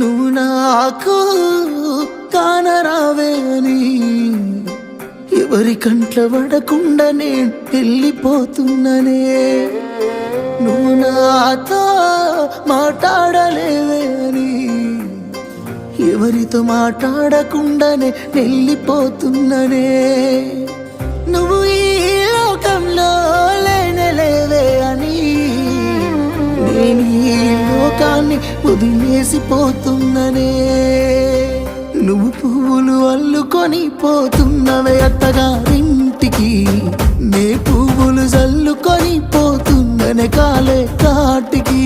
నువ్వు నాకు కానరావే అని ఎవరి కంట్ల పడకుండా నేను వెళ్ళిపోతున్ననే. నువ్వు నాతో మాట్లాడలేవే అని ఎవరితో మాట్లాడకుండానే వెళ్ళిపోతున్ననే. నువ్వు ఈ లోకంలో లేనలేవే అని నేను ఈ లోకాన్ని వదిలేసిపోతున్ననే. నువ్వు పువ్వులు అల్లుకొని పోతున్నవే అత్తగారింటికి, నే పువ్వులు జల్లుకొని పోతున్ననే కాలే కాటికి.